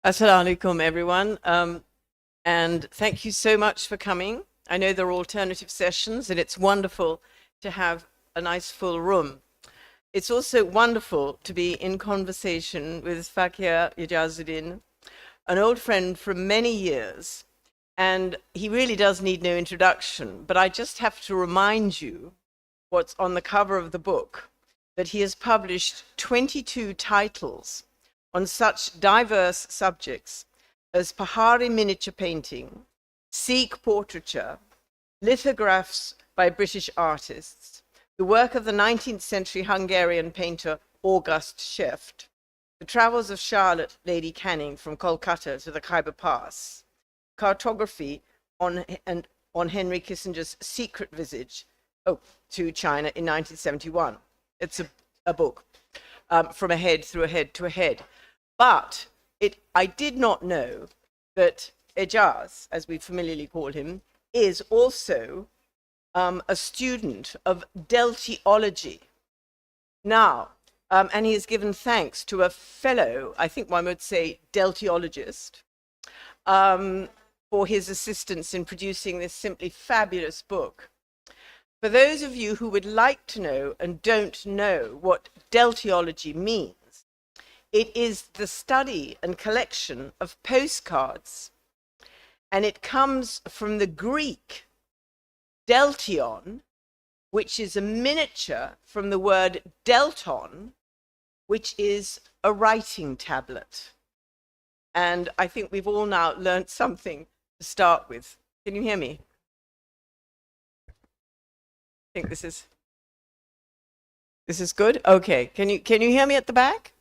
Assalamu alaikum, everyone. And thank you so much for coming. I know there are alternative sessions, and it's wonderful to have a nice full room. It's also wonderful to be in conversation with Fakir Aijazuddin, an old friend from many years. And he really does need no introduction, but I just have to remind you what's on the cover of the book, that he has published 22 titles on such diverse subjects as Pahari miniature painting, Sikh portraiture, lithographs by British artists, the work of the 19th century Hungarian painter August Scheft, the travels of Charlotte Lady Canning from Kolkata to the Khyber Pass, cartography on Henry Kissinger's secret visit to China in 1971. It's a book from a head through a head to a head. But I did not know that Aijaz, as we familiarly call him, is also a student of deltiology. Now, and he has given thanks to a fellow, I think one would say, deltiologist, for his assistance in producing this simply fabulous book. For those of you who would like to know and don't know what deltiology means, it is the study and collection of postcards, and it comes from the Greek deltion, which is a miniature from the word delton, which is a writing tablet. And I think we've all now learned something to start with. Can you hear me? I think this is good. Okay. Can you hear me at the back?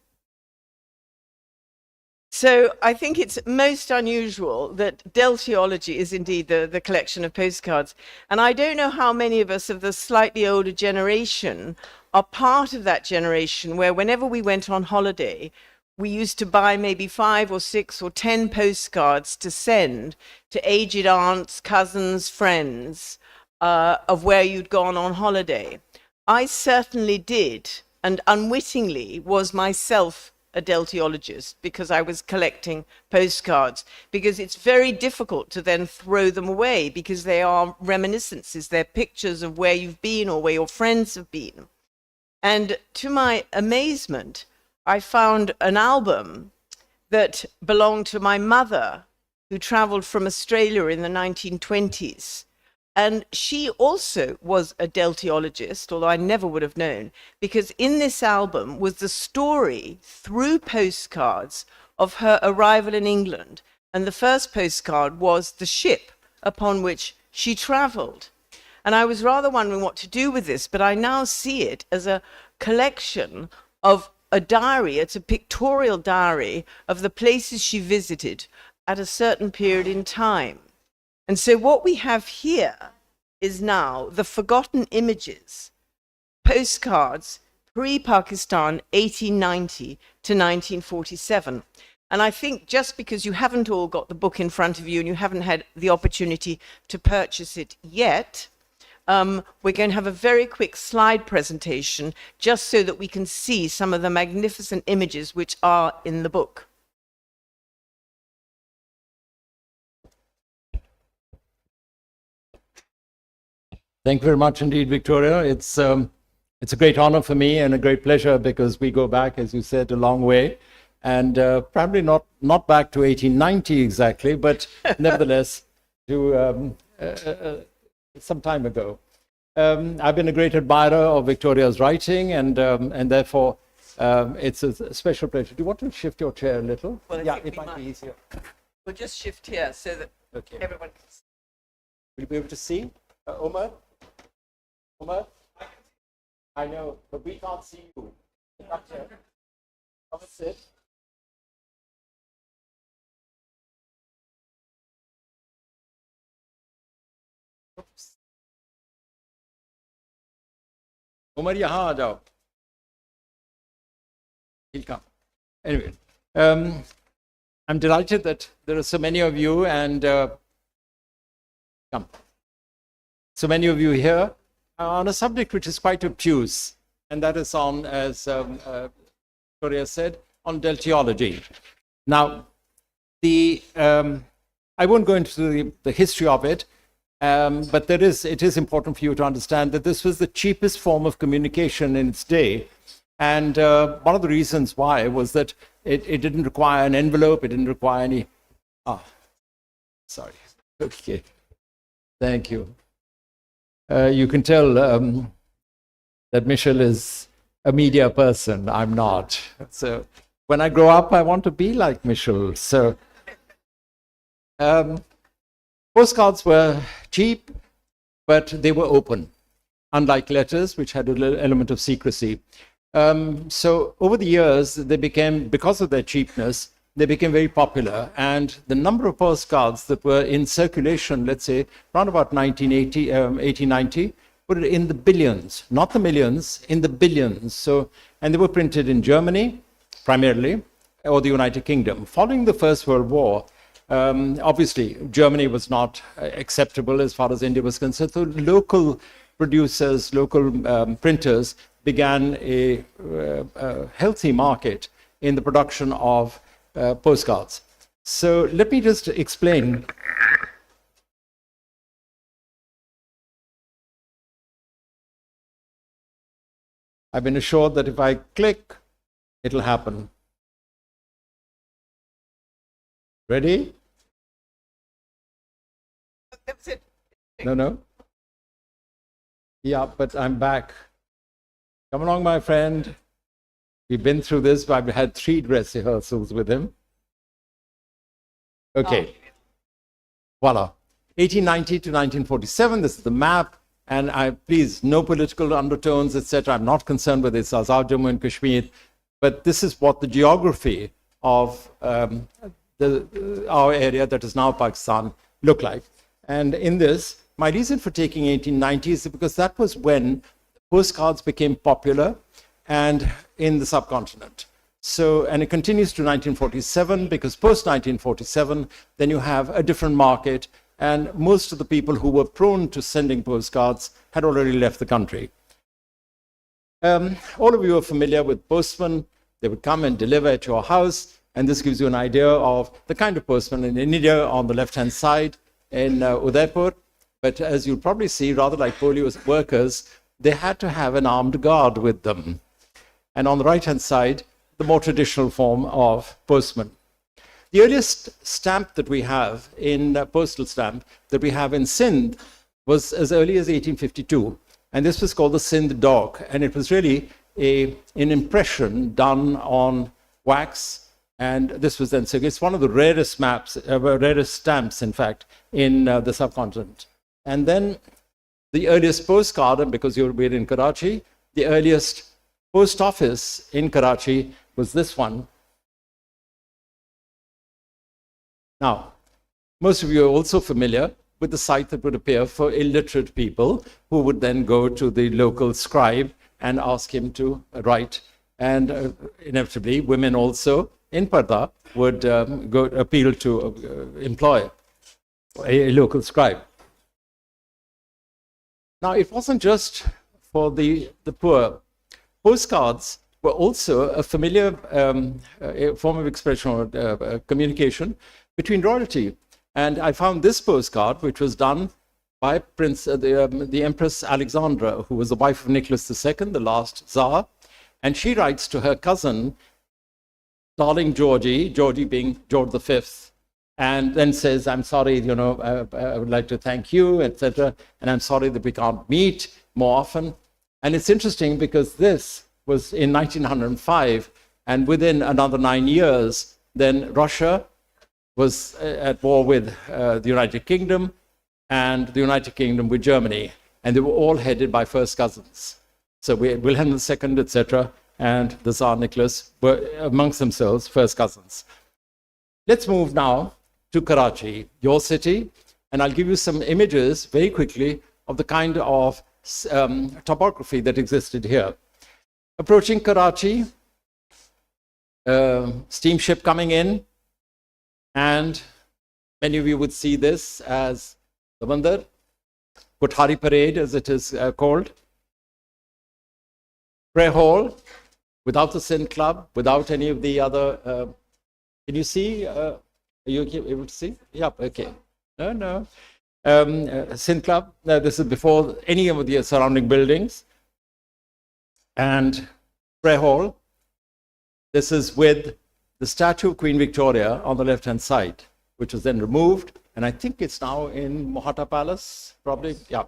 So I think it's most unusual that deltiology is indeed the collection of postcards. And I don't know how many of us of the slightly older generation are part of that generation where whenever we went on holiday, we used to buy maybe 5 or 6 or 10 postcards to send to aged aunts, cousins, friends of where you'd gone on holiday. I certainly did, and unwittingly was myself a deltiologist because I was collecting postcards, because it's very difficult to then throw them away because they are reminiscences, they're pictures of where you've been or where your friends have been. And to my amazement, I found an album that belonged to my mother, who traveled from Australia in the 1920s. And she also was a deltiologist, although I never would have known, because in this album was the story through postcards of her arrival in England. And the first postcard was the ship upon which she traveled. And I was rather wondering what to do with this, but I now see it as a collection of a diary. It's a pictorial diary of the places she visited at a certain period in time. And so what we have here is now the forgotten images, postcards, pre-Pakistan, 1890 to 1947. And I think just because you haven't all got the book in front of you and you haven't had the opportunity to purchase it yet, we're going to have a very quick slide presentation just so that we can see some of the magnificent images which are in the book. Thank you very much indeed, Victoria. It's a great honor for me and a great pleasure because we go back, as you said, a long way, and probably not back to 1890 exactly, but nevertheless to some time ago. I've been a great admirer of Victoria's writing, and therefore it's a special pleasure. Do you want to shift your chair a little? Well, yeah, it might be easier. We'll just shift here so that everyone can see. Will you be able to see, Omar? Omar? I know, but we can't see you. Come here. Come and sit. Oops. Omar, yahan aa jao. He'll come. Anyway, I'm delighted that there are so many of you, and so many of you here on a subject which is quite obtuse, and that is on, as Victoria said, on deltiology. Now, I won't go into the history of it, but it is important for you to understand that this was the cheapest form of communication in its day. And one of the reasons why was that it didn't require an envelope, it didn't require any... sorry. Okay. Thank you. You can tell that Michelle is a media person. I'm not. So when I grow up, I want to be like Michelle. So postcards were cheap, but they were open, unlike letters, which had a little element of secrecy. So over the years, they became, because of their cheapness, they became very popular. And the number of postcards that were in circulation, let's say, around about 1980, 1890, put it in the billions, not the millions, in the billions. So, and they were printed in Germany, primarily, or the United Kingdom. Following the First World War, obviously, Germany was not acceptable as far as India was concerned. So local producers, local printers began a healthy market in the production of postcards. So let me just explain. I've been assured that if I click, it'll happen. Ready? That's it. No. Yeah, but I'm back. Come along, my friend. We've been through this. I've had 3 dress rehearsals with him. Okay. Voila. 1890 to 1947. This is the map. And please, no political undertones, etc. I'm not concerned with this, Azad Jammu and Kashmir. But this is what the geography of our area that is now Pakistan looked like. And in this, my reason for taking 1890 is because that was when postcards became popular and in the subcontinent. So, and it continues to 1947, because post 1947, then you have a different market, and most of the people who were prone to sending postcards had already left the country. All of you are familiar with postmen. They would come and deliver at your house, and this gives you an idea of the kind of postman in India on the left-hand side in Udaipur. But as you'll probably see, rather like polio workers, they had to have an armed guard with them. And on the right-hand side, the more traditional form of postman. The earliest stamp that we have in postal stamp that we have in Sindh was as early as 1852. And this was called the Sindh dog. And it was really an impression done on wax. And this was then, so it's one of the rarest maps, rarest stamps, in fact, in the subcontinent. And then the earliest postcard, and because you're in Karachi, the earliest post office in Karachi was this one. Now, most of you are also familiar with the site that would appear for illiterate people who would then go to the local scribe and ask him to write. And inevitably, women also in Parda would go appeal to employ a local scribe. Now, it wasn't just for the poor. Postcards were also a familiar form of expression or communication between royalty. And I found this postcard, which was done by the Empress Alexandra, who was the wife of Nicholas II, the last Tsar. And she writes to her cousin, darling Georgie, Georgie being George V, and then says, I'm sorry, I would like to thank you, etc. And I'm sorry that we can't meet more often. And it's interesting because this was in 1905, and within another 9 years, then Russia was at war with the United Kingdom, and the United Kingdom with Germany, and they were all headed by first cousins. So we had Wilhelm II, etc., and the Tsar Nicholas were amongst themselves first cousins. Let's move now to Karachi, your city, and I'll give you some images very quickly of the kind of topography that existed here. Approaching Karachi, steamship coming in, and many of you would see this as the Bandar, Kothari Parade as it is called. Prayer hall, without the Sindh Club, without any of the other, can you see? Are you able to see? Yep, okay. No. Sindh Club, this is before any of the surrounding buildings. And Prayer Hall, this is with the statue of Queen Victoria on the left-hand side, which was then removed. And I think it's now in Mohata Palace, probably, yeah.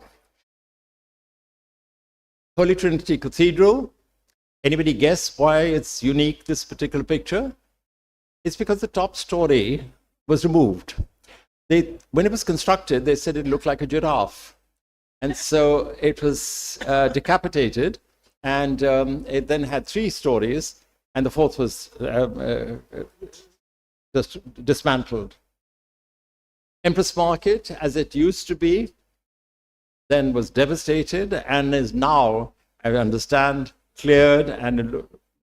Holy Trinity Cathedral. Anybody guess why it's unique, this particular picture? It's because the top story was removed. When it was constructed, they said it looked like a giraffe. And so it was decapitated, and it then had 3 stories, and the 4th was just dismantled. Empress Market, as it used to be, then was devastated and is now, I understand, cleared and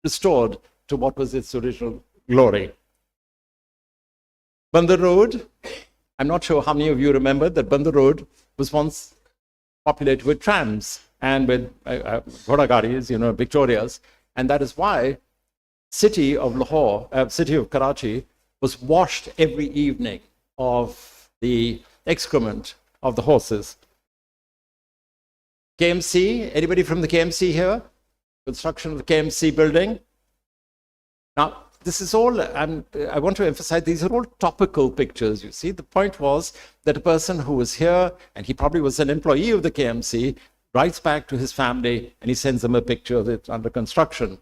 restored to what was its original glory. Bandar Road, I'm not sure how many of you remember that Bandar Road was once populated with trams and with Ghodagaris, Victorias, and that is why city of Karachi was washed every evening of the excrement of the horses. KMC, anybody from the KMC here? Construction of the KMC building. Now, this is all, I want to emphasize, these are all topical pictures, you see. The point was that a person who was here, and he probably was an employee of the KMC, writes back to his family and he sends them a picture of it under construction.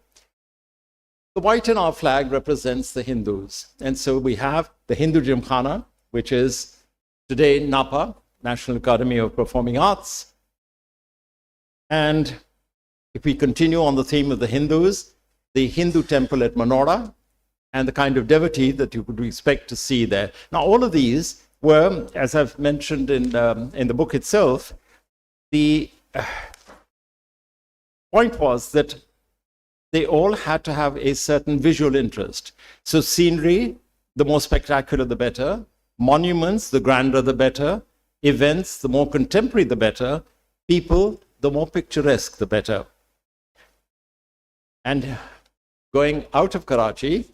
The white in our flag represents the Hindus. And so we have the Hindu Gymkhana, which is today NAPA, National Academy of Performing Arts. And if we continue on the theme of the Hindus, the Hindu temple at Manora, and the kind of devotee that you would expect to see there. Now, all of these were, as I've mentioned in the book itself, the point was that they all had to have a certain visual interest. So scenery, the more spectacular, the better. Monuments, the grander, the better. Events, the more contemporary, the better. People, the more picturesque, the better. And going out of Karachi,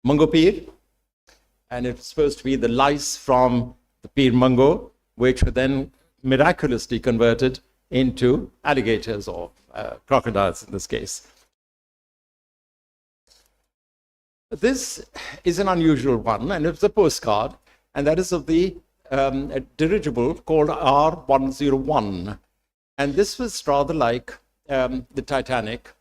Mango Pir, and it's supposed to be the lice from the Pir Mango, which were then miraculously converted into alligators or crocodiles in this case. This is an unusual one, and it's a postcard, and that is of the dirigible called R101. And this was rather like the Titanic.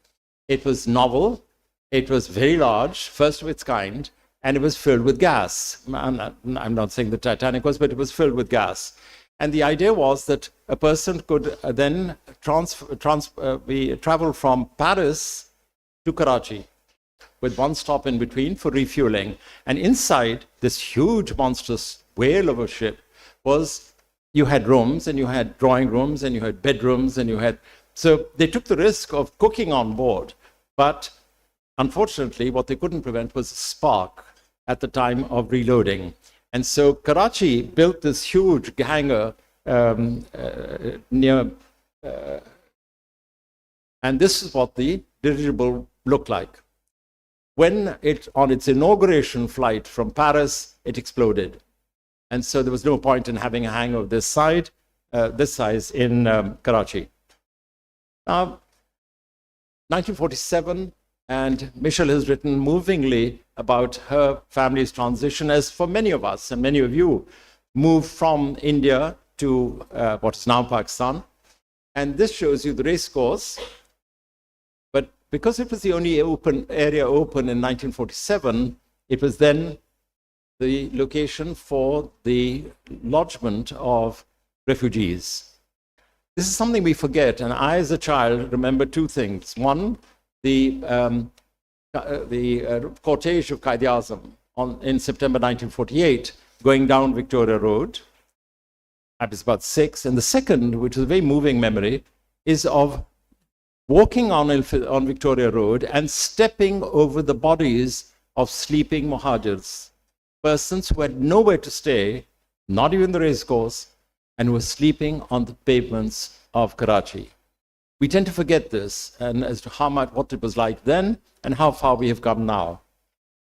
It was novel, it was very large, first of its kind, and it was filled with gas. I'm not saying the Titanic was, but it was filled with gas. And the idea was that a person could then travel from Paris to Karachi with one stop in between for refueling. And inside this huge, monstrous whale of a ship you had rooms, and you had drawing rooms, and you had bedrooms, and you had... So they took the risk of cooking on board, but unfortunately, what they couldn't prevent was a spark at the time of reloading. And so Karachi built this huge hangar near... and this is what the dirigible looked like. When on its inauguration flight from Paris, it exploded. And so there was no point in having a hangar of this size in Karachi. Now, 1947, and Michelle has written movingly about her family's transition, as for many of us and many of you moved from India to what is now Pakistan. And this shows you the race course. But because it was the only area open in 1947, it was then the location for the lodgement of refugees. This is something we forget, and I, as a child, remember 2 things. One, the cortege of Qaid-e-Azam in September 1948, going down Victoria Road. I was about 6. And the second, which is a very moving memory, is of walking on Victoria Road and stepping over the bodies of sleeping muhajirs, persons who had nowhere to stay, not even the racecourse, and were sleeping on the pavements of Karachi. We tend to forget this, and as to what it was like then and how far we have come now.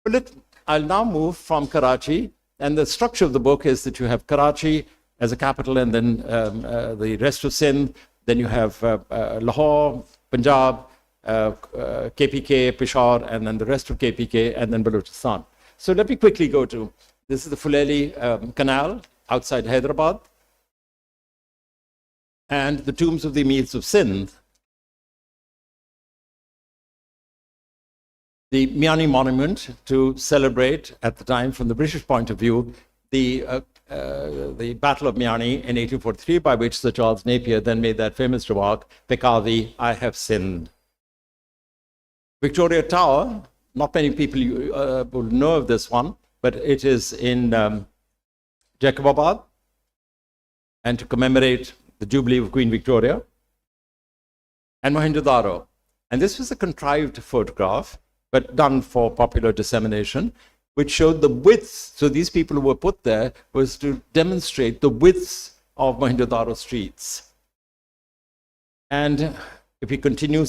But I'll now move from Karachi And the structure of the book is that you have Karachi as a capital, and then the rest of Sindh. Then you have Lahore, Punjab, KPK, Peshawar, and then the rest of KPK, and then Balochistan. So let me quickly go to, this is the Fuleli Canal outside Hyderabad, and the tombs of the Emirs of Sindh. The Miani Monument to celebrate, at the time, from the British point of view, the Battle of Miani in 1843, by which Sir Charles Napier then made that famous remark, Pekavi, I have sinned. Victoria Tower, not many people will know of this one, but it is in Jacobabad, and to commemorate the Jubilee of Queen Victoria, and Mohenjo-daro. And this was a contrived photograph, but done for popular dissemination, which showed the width. So these people who were put there was to demonstrate the width of Mohenjo-daro streets. And if we continue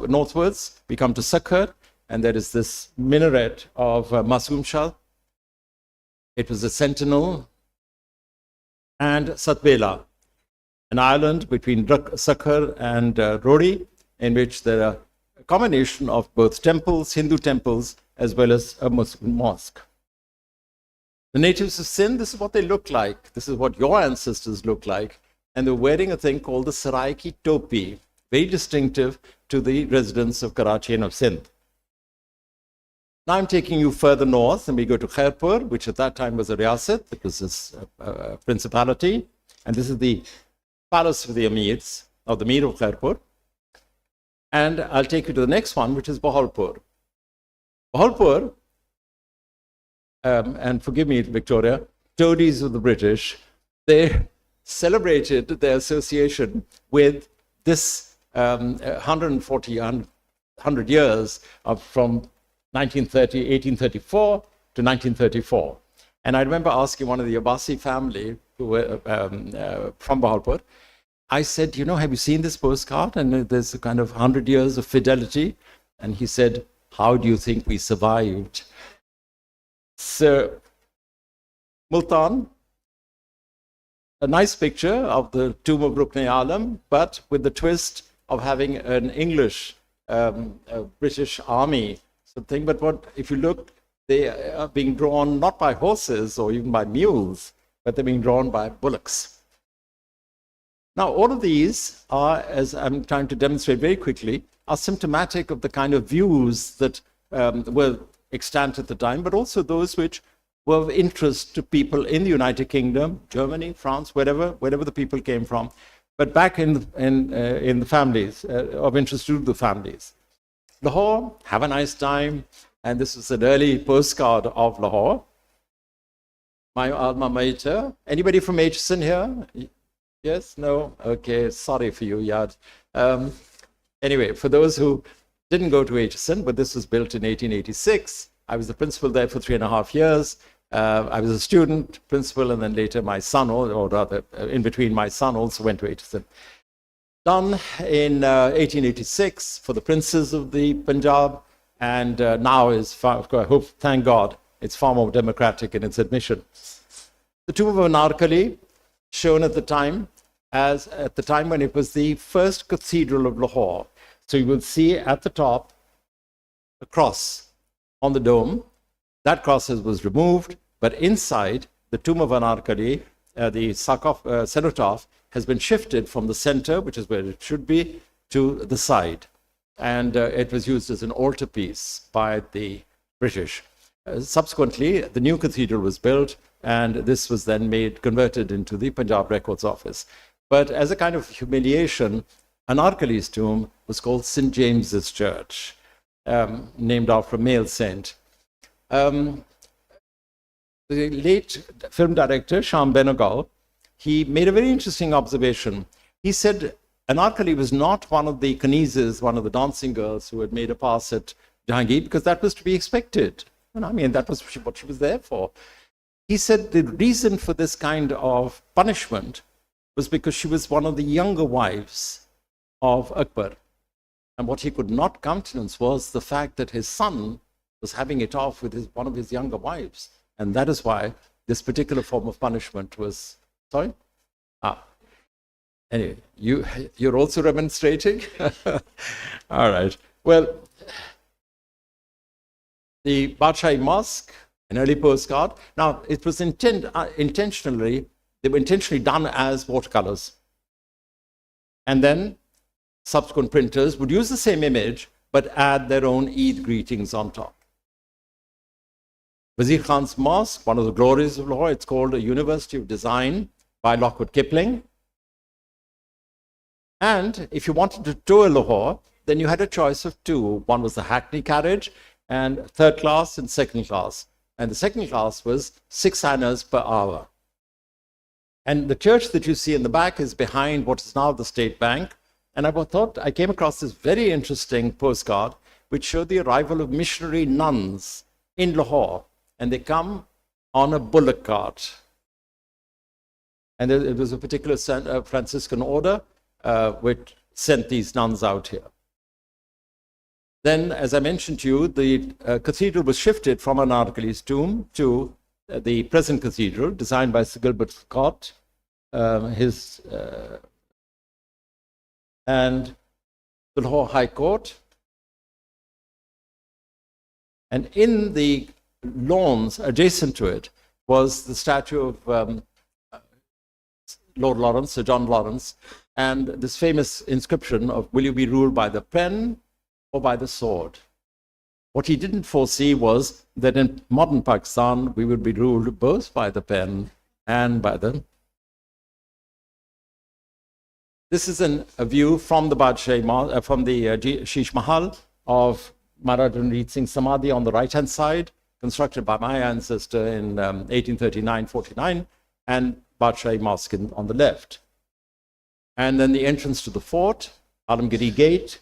northwards, we come to Sakhar, and there is this minaret of Masoom Shah. It was a sentinel. And Satbela, an island between Sakhar and Rodi, in which there are a combination of both temples, Hindu temples, as well as a Muslim mosque. The natives of Sindh, this is what they look like. This is what your ancestors look like. And they're wearing a thing called the Saraiki Topi, very distinctive to the residents of Karachi and of Sindh. Now I'm taking you further north, and we go to Khairpur, which at that time was a riyasat. It was this principality. And this is the palace of the emirs, of the Mir of Khairpur. And I'll take you to the next one, which is Bahawalpur. Bahawalpur, and forgive me, Victoria, toadies of the British, they celebrated their association with this 100 years from 1834 to 1934. And I remember asking one of the Abbasi family who were from Bahawalpur, I said, you know, have you seen this postcard? And there's a kind of 100 years of fidelity. And he said, how do you think we survived? So, Multan, a nice picture of the tomb of Rukn-e-Alam, but with the twist of having an English British army something. But what, if you look, they are being drawn not by horses or even by mules, but they're being drawn by bullocks. Now, all of these are, as I'm trying to demonstrate very quickly, are symptomatic of the kind of views that were extant at the time, but also those which were of interest to people in the United Kingdom, Germany, France, wherever the people came from, but back in the families, of interest to the families. Lahore, have a nice time. And this is an early postcard of Lahore. My alma mater. Anybody from Aijazuddin here? Yes? No? Okay, sorry for you, Yad. Anyway, for those who didn't go to Aijazuddin, but this was built in 1886. I was the principal there for 3.5 years. I was a student, principal, and then later my son, or rather, in between, my son also went to Aijazuddin. Done in 1886 for the princes of the Punjab, and now is, I hope, thank God, it's far more democratic in its admission. The tomb of Anarkali, shown at the time when it was the first cathedral of Lahore. So you will see at the top a cross on the dome. That cross was removed, but inside the tomb of Anarkali, the cenotaph has been shifted from the center, which is where it should be, to the side. And it was used as an altarpiece by the British. Subsequently, the new cathedral was built, and this was then converted into the Punjab Records Office. But as a kind of humiliation, Anarkali's tomb was called St. James's Church, named after a male saint. The late film director, Shyam Benegal, he made a very interesting observation. He said Anarkali was not one of the Kanizas, one of the dancing girls who had made a pass at Jahangir, because that was to be expected. And I mean, that was what she was there for. He said the reason for this kind of punishment was because she was one of the younger wives of Akbar. And what he could not countenance was the fact that his son was having it off with one of his younger wives. And that is why this particular form of punishment was, sorry? Anyway, you're also remonstrating? All right. Well, the Badshahi Mosque, an early postcard. Now, it was intentionally done as watercolors. And then subsequent printers would use the same image, but add their own Eid greetings on top. Wazir Khan's Mosque, one of the glories of Lahore, it's called a University of Design by Lockwood Kipling. And if you wanted to tour Lahore, then you had a choice of two. One was the Hackney carriage, and third class and second class. And the second class was 6 annas per hour. And the church that you see in the back is behind what is now the State Bank. And I came across this very interesting postcard which showed the arrival of missionary nuns in Lahore. And they come on a bullock cart. And it was a particular Franciscan order which sent these nuns out here. Then, as I mentioned to you, the cathedral was shifted from Anarkali's tomb to the present cathedral, designed by Sir Gilbert Scott, and the Lahore High Court. And in the lawns adjacent to it was the statue of Lord Lawrence, Sir John Lawrence, and this famous inscription of, "Will you be ruled by the pen or by the sword?" What he didn't foresee was that in modern Pakistan, we would be ruled both by the pen and by the... This is a view from the Sheesh Mahal of Maharaj Ranjit Singh Samadhi on the right-hand side, constructed by my ancestor in 1839-49, and Badshahi Mosque on the left. And then the entrance to the fort, Alamgiri Gate.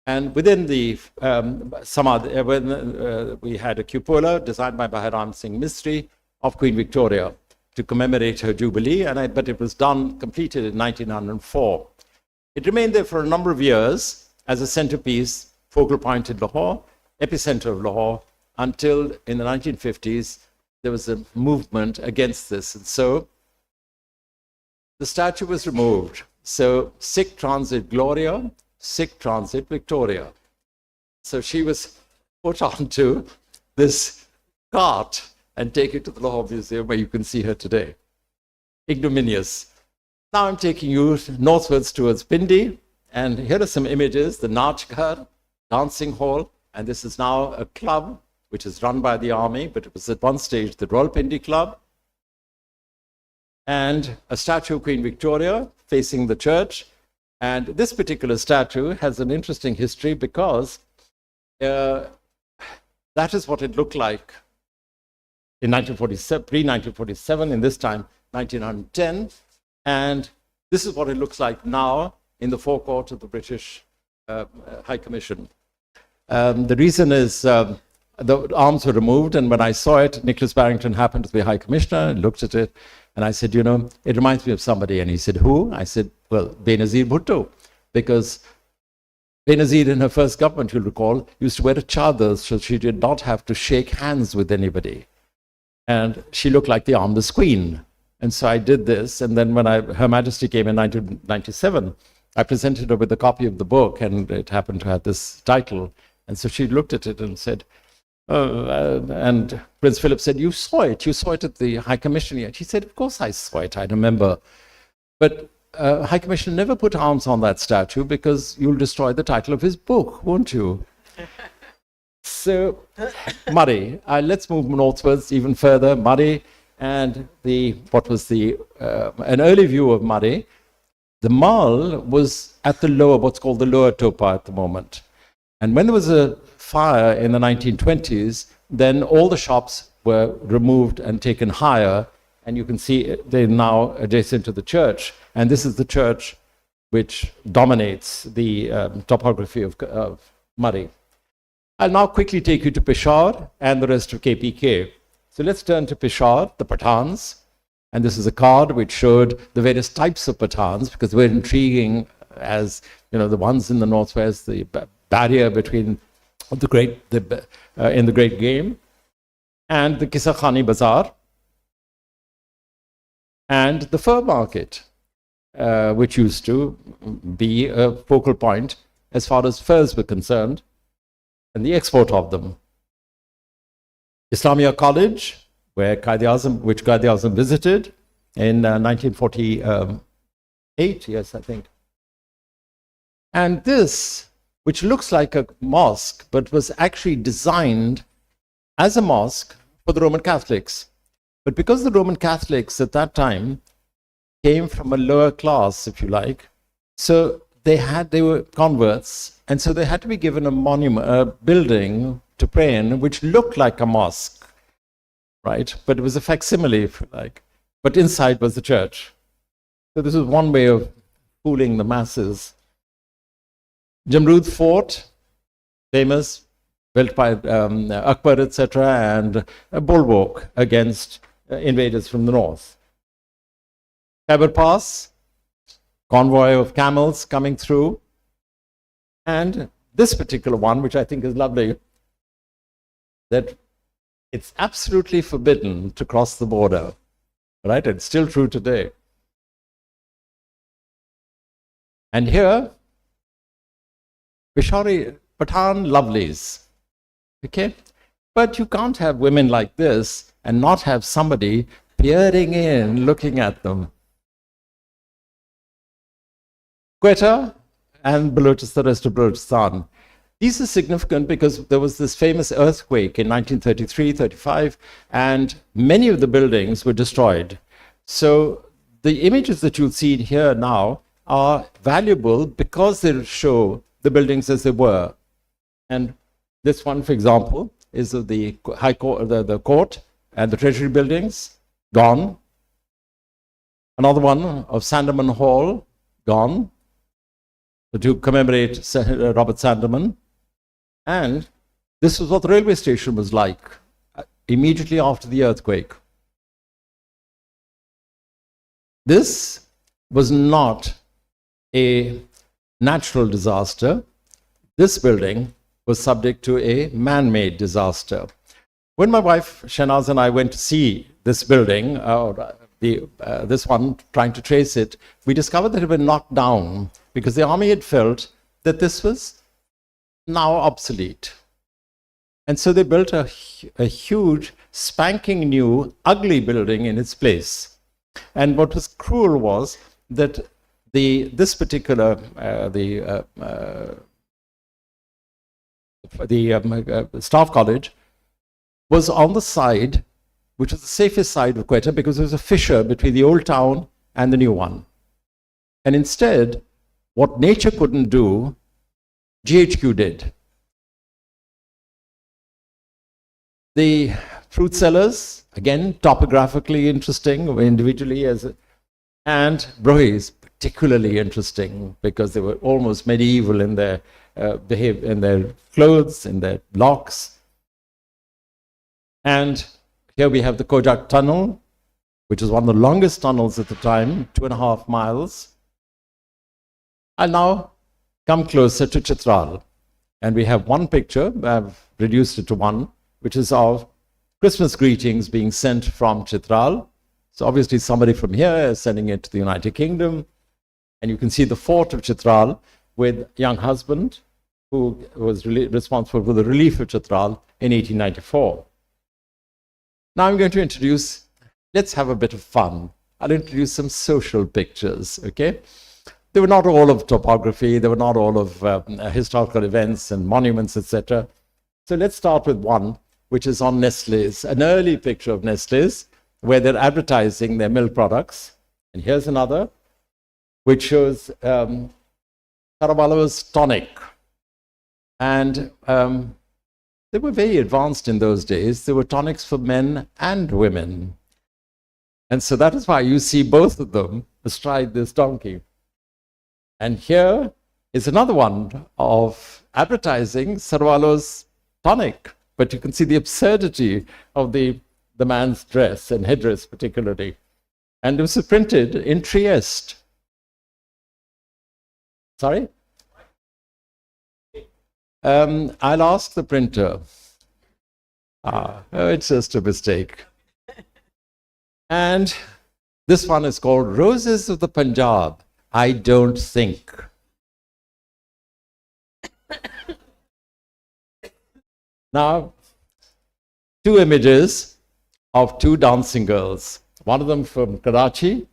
And within the Samadhi, we had a cupola designed by Bhairam Singh Mistry of Queen Victoria to commemorate her jubilee, but it was completed in 1904. It remained there for a number of years as a centerpiece, focal point in Lahore, epicenter of Lahore, until in the 1950s, there was a movement against this. And so the statue was removed. So Sikh Transit Gloria, Sikh Transit Victoria. So she was put onto this cart and taken to the Lahore Museum, where you can see her today. Ignominious. Now I'm taking you northwards towards Pindi, and here are some images, the Nachghar dancing hall, and this is now a club which is run by the army, but it was at one stage the Royal Pindi Club, and a statue of Queen Victoria facing the church. And this particular statue has an interesting history because that is what it looked like in 1947, pre-1947, in this time, 1910. And this is what it looks like now in the forecourt of the British High Commission. The reason is the arms were removed, and when I saw it, Nicholas Barrington happened to be High Commissioner and looked at it, and I said, you know, it reminds me of somebody. And he said, who? I said, well, Benazir Bhutto, because Benazir in her first government, you'll recall, used to wear a chadar so she did not have to shake hands with anybody. And she looked like the armless queen. And so I did this, and then when Her Majesty came in 1997, I presented her with a copy of the book, and it happened to have this title. And so she looked at it and said, and Prince Philip said, you saw it at the High Commission yet? She said, of course I saw it, I remember. But High Commissioner never put arms on that statue because you'll destroy the title of his book, won't you? So, Murray, let's move northwards even further. Murray and what was an early view of Murray. The mall was at what's called the lower Topa at the moment. And when there was a fire in the 1920s, then all the shops were removed and taken higher, and you can see they're now adjacent to the church. And this is the church which dominates the topography of Murray. I'll now quickly take you to Peshawar and the rest of KPK. So let's turn to Peshawar, the Pathans. And this is a card which showed the various types of Pathans, because they were intriguing as, you know, the ones in the northwest, the barrier between in the Great Game. and the Kisakhani Bazaar, and the fur market, which used to be a focal point as far as furs were concerned and the export of them. Islamia College, which Quaid-e-Azam visited in 1948, yes, I think. And this, which looks like a mosque, but was actually designed as a mosque for the Roman Catholics. But because the Roman Catholics at that time came from a lower class, if you like, so they were converts, and so they had to be given a monument, a building to pray in, which looked like a mosque, right? But it was a facsimile, if you like. But inside was the church. So this is one way of fooling the masses. Jamrud Fort, famous, built by Akbar, etc., and a bulwark against invaders from the north. Khyber Pass, convoy of camels coming through. And this particular one, which I think is lovely, that it's absolutely forbidden to cross the border, right? It's still true today. And here, Peshawari Pathan lovelies, okay? But you can't have women like this and not have somebody peering in, looking at them. Quetta and Balochistan, the rest of Balochistan. These are significant because there was this famous earthquake in 1933-35, and many of the buildings were destroyed. So the images that you'll see here now are valuable because they show the buildings as they were. And this one, for example, is of the High Court, the court and the Treasury buildings, gone. Another one of Sandeman Hall, gone, to commemorate Robert Sandeman. And this was what the railway station was like immediately after the earthquake. This was not a natural disaster. This building was subject to a man-made disaster. When my wife Shahnaz and I went to see this building, this one, trying to trace it, we discovered that it had been knocked down because the army had felt that this was now obsolete. And so they built a huge, spanking new, ugly building in its place. And what was cruel was that this particular, staff college was on the side, which was the safest side of Quetta, because there was a fissure between the old town and the new one. And instead, what nature couldn't do, GHQ did. The fruit sellers, again, topographically interesting, individually, and Brohi is particularly interesting because they were almost medieval in their in their clothes, in their locks. And here we have the Kojak Tunnel, which is one of the longest tunnels at the time, 2.5 miles. I'll now come closer to Chitral. And we have one picture, I've reduced it to one, which is of Christmas greetings being sent from Chitral. So obviously somebody from here is sending it to the United Kingdom. And you can see the fort of Chitral with young husband who was responsible for the relief of Chitral in 1894. Now I'm going to introduce, let's have a bit of fun. I'll introduce some social pictures, okay? They were not all of topography, they were not all of historical events and monuments, etc. So let's start with one, which is on Nestlé's, an early picture of Nestlé's, where they're advertising their milk products. And here's another, which shows Caraballo's tonic. And they were very advanced in those days. There were tonics for men and women. And so that is why you see both of them astride this donkey. And here is another one of advertising Sarwalo's tonic. But you can see the absurdity of the man's dress and headdress particularly. And it was printed in Trieste. Sorry? I'll ask the printer. It's just a mistake. And this one is called Roses of the Punjab, I Don't Think. Now, two images of two dancing girls. One of them from Karachi,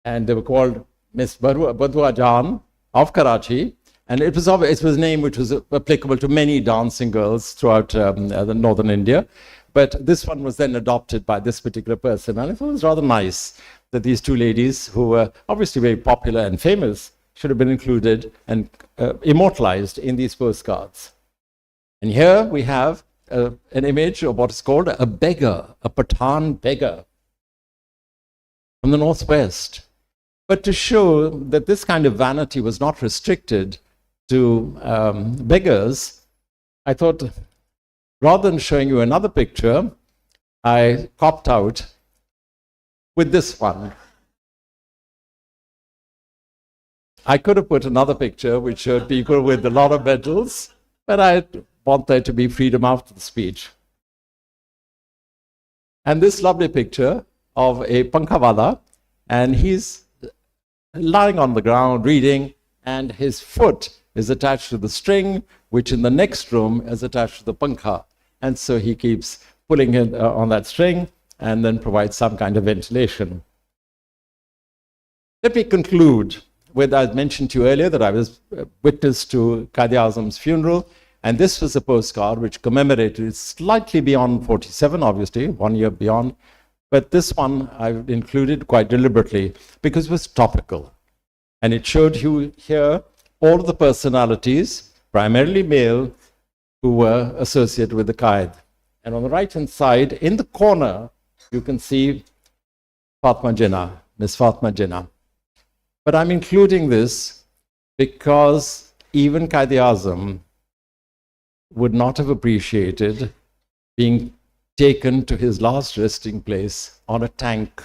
and they were called Miss Badua Jan of Karachi. And it was a name which was applicable to many dancing girls throughout the northern India. But this one was then adopted by this particular person. And I thought it was rather nice that these two ladies, who were obviously very popular and famous, should have been included and immortalized in these postcards. And here we have an image of what is called a beggar, a Pathan beggar from the northwest. But to show that this kind of vanity was not restricted to beggars, I thought, rather than showing you another picture, I copped out with this one. I could have put another picture which showed people with a lot of medals, but I want there to be freedom after the speech. And this lovely picture of a Pankhavada, and he's lying on the ground reading, and his foot is attached to the string, which in the next room is attached to the pankha. And so he keeps pulling it on that string and then provides some kind of ventilation. Let me conclude with, I mentioned to you earlier that I was witness to Quaid-e-Azam's funeral, and this was a postcard which commemorated, it's slightly beyond 47, obviously, 1 year beyond, but this one I've included quite deliberately because it was topical. And it showed you here all of the personalities, primarily male, who were associated with the Quaid. And on the right-hand side, in the corner, you can see Fatma Jinnah, Miss Fatma Jinnah. But I'm including this because even Quaid-e-Azam would not have appreciated being taken to his last resting place on a tank.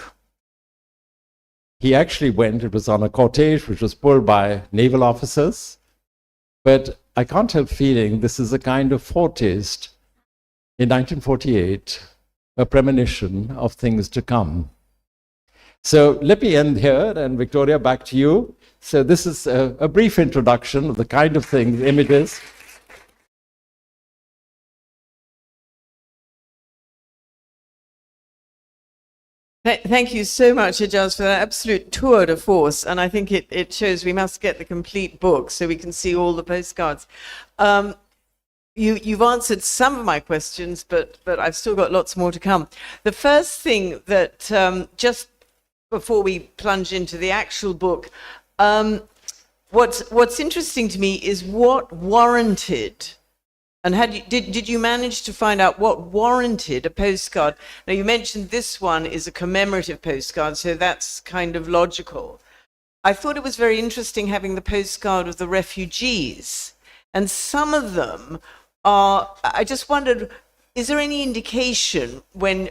He actually went, it was on a cortege which was pulled by naval officers, but I can't help feeling this is a kind of foretaste in 1948, a premonition of things to come. So let me end here, and Victoria, back to you. So this is a brief introduction of the kind of things, images. Thank you so much, Aijaz, for that absolute tour de force. And I think it shows we must get the complete book so we can see all the postcards. You've answered some of my questions, but I've still got lots more to come. The first thing that, just before we plunge into the actual book, what's interesting to me is what warranted, and did you manage to find out what warranted a postcard? Now, you mentioned this one is a commemorative postcard, so that's kind of logical. I thought it was very interesting having the postcard of the refugees, and some of them are, I just wondered, is there any indication when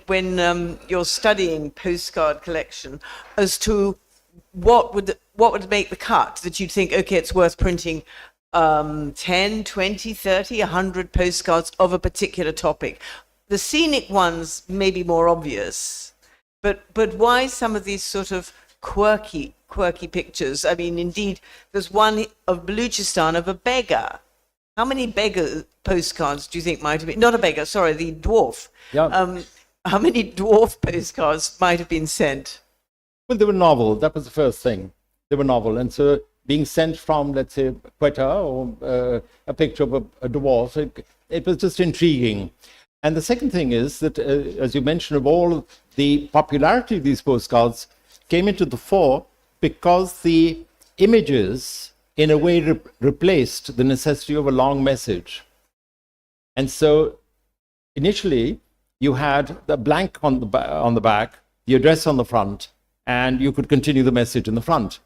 you're studying postcard collection as to what would make the cut, that you'd think, okay, it's worth printing 10, 20, 30, 100 postcards of a particular topic? The scenic ones may be more obvious, but why some of these sort of quirky pictures? I mean, indeed, there's one of Baluchistan of a beggar. How many beggar postcards do you think might have been, not a beggar, sorry, the dwarf. Yeah. How many dwarf postcards might have been sent? Well, they were novel. That was the first thing. They were novel. And so being sent from, let's say, Quetta, or a picture of a dwarf, it was just intriguing. And the second thing is that, as you mentioned, of all the popularity of these postcards came into the fore because the images, in a way, replaced the necessity of a long message. And so initially, you had the blank on the back, the address on the front, and you could continue the message in the front.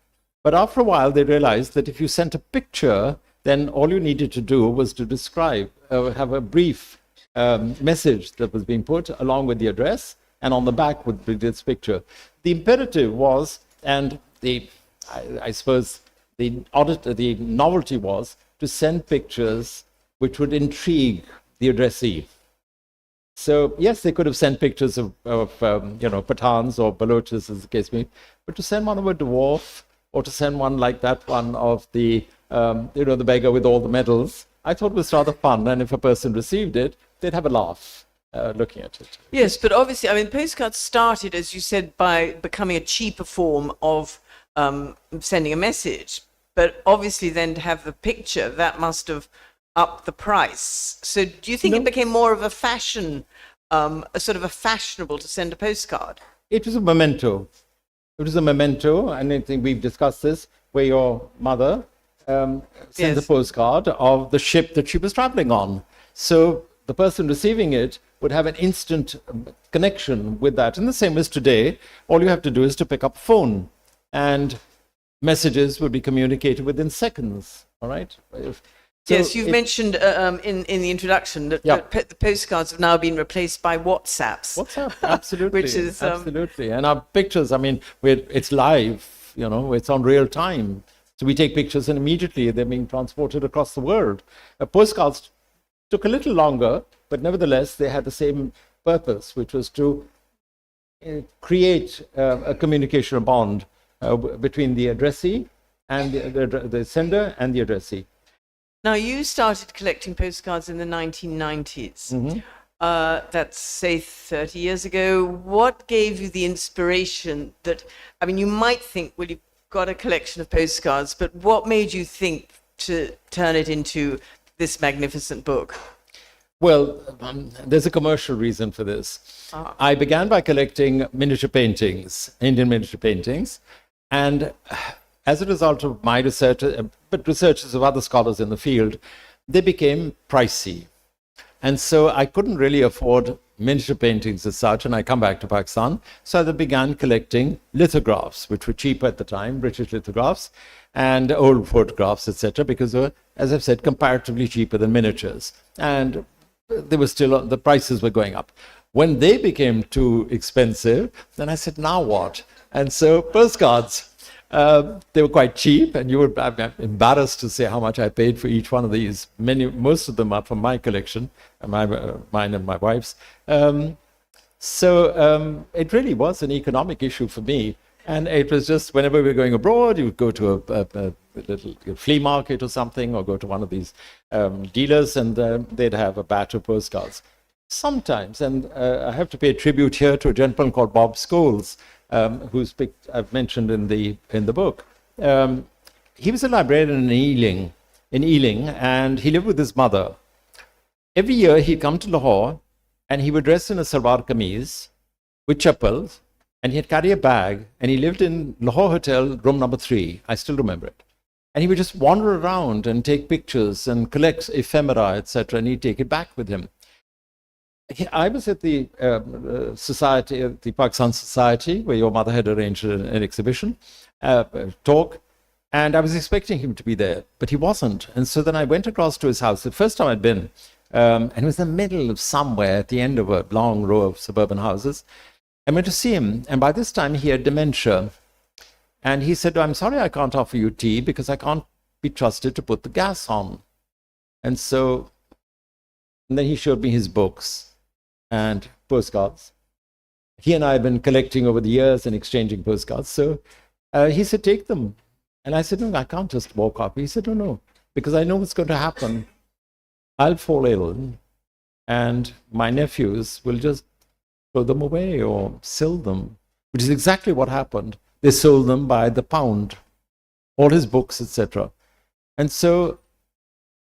But after a while, they realized that if you sent a picture, then all you needed to do was to describe, have a brief message that was being put along with the address, and on the back would be this picture. The imperative was, and I suppose the novelty was, to send pictures which would intrigue the addressee. So yes, they could have sent pictures of Pathans or Balochs, as the case may be, but to send one of a dwarf, or to send one like that one of the the beggar with all the medals, I thought was rather fun. And if a person received it, they'd have a laugh looking at it. Yes, but obviously, I mean, postcards started, as you said, by becoming a cheaper form of sending a message. But obviously, then to have the picture, that must have upped the price. So do you think it became more of a fashion, a sort of a fashionable to send a postcard? It was a memento. It was a memento, and I think we've discussed this, where your mother sends a postcard of the ship that she was traveling on. So the person receiving it would have an instant connection with that. And the same as today, all you have to do is to pick up a phone, and messages would be communicated within seconds. All right? So yes, you've mentioned in the introduction that the postcards have now been replaced by WhatsApps. WhatsApp, absolutely. Which is absolutely. And our pictures, I mean, it's live, it's on real time. So we take pictures and immediately they're being transported across the world. Postcards took a little longer, but nevertheless, they had the same purpose, which was to create a communication, a bond between the addressee and the sender and the addressee. Now, you started collecting postcards in the 1990s. Mm-hmm. That's, say, 30 years ago. What gave you the inspiration that, I mean, you might think, well, you've got a collection of postcards, but what made you think to turn it into this magnificent book? Well, there's a commercial reason for this. I began by collecting miniature paintings, Indian miniature paintings, and as a result of my research, but researches of other scholars in the field, they became pricey. And so I couldn't really afford miniature paintings as such, and I come back to Pakistan. So I began collecting lithographs, which were cheaper at the time, British lithographs, and old photographs, etc., because they were, as I've said, comparatively cheaper than miniatures. And they were still, the prices were going up. When they became too expensive, then I said, now what? And so postcards. They were quite cheap, and I'm embarrassed to say how much I paid for each one of these. Most of them are from my collection, mine and my wife's. So it really was an economic issue for me. And it was just whenever we were going abroad, you would go to a little flea market or something, or go to one of these dealers, and they'd have a batch of postcards. Sometimes, and I have to pay tribute here to a gentleman called Bob Scholes, who's I've mentioned in the book. He was a librarian in Ealing, and he lived with his mother. Every year he'd come to Lahore, and he would dress in a salwar kameez with chappals, and he'd carry a bag, and he lived in Lahore Hotel, room number 3. I still remember it. And he would just wander around and take pictures and collect ephemera, etc., and he'd take it back with him. I was at the society, the Pakistan Society, where your mother had arranged an exhibition, talk, and I was expecting him to be there, but he wasn't. And so then I went across to his house, the first time I'd been, and it was in the middle of somewhere at the end of a long row of suburban houses. I went to see him, and by this time he had dementia. And he said, I'm sorry I can't offer you tea because I can't be trusted to put the gas on. And then he showed me his books and postcards. He and I have been collecting over the years and exchanging postcards. So he said, take them. And I said, no, I can't just walk up. He said, no, because I know what's going to happen. I'll fall ill, and my nephews will just throw them away or sell them, which is exactly what happened. They sold them by the pound, all his books, etc. And so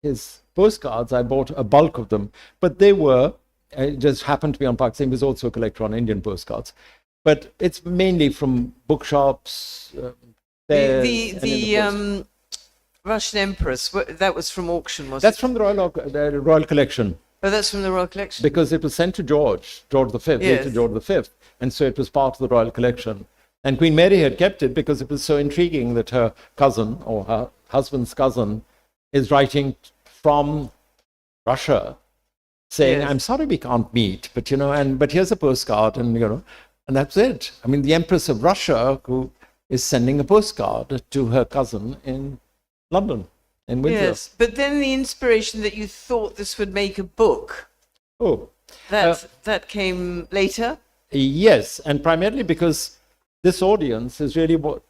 his postcards, I bought a bulk of them, but they were, it just happened to be on Pakistan. He was also a collector on Indian postcards. But it's mainly from bookshops. The Russian Empress, that was from auction, was That's it? from the Royal Collection. Oh, that's from the Royal Collection. Because it was sent to George V, later George V. And so it was part of the Royal Collection. And Queen Mary had kept it because it was so intriguing that her cousin, or her husband's cousin, is writing from Russia, saying, I'm sorry we can't meet, but but here's a postcard, and and that's it. I mean, the Empress of Russia, who is sending a postcard to her cousin in London, in Windsor. Yes, but then the inspiration that you thought this would make a book. Oh, That came later? Yes, and primarily because this audience is really what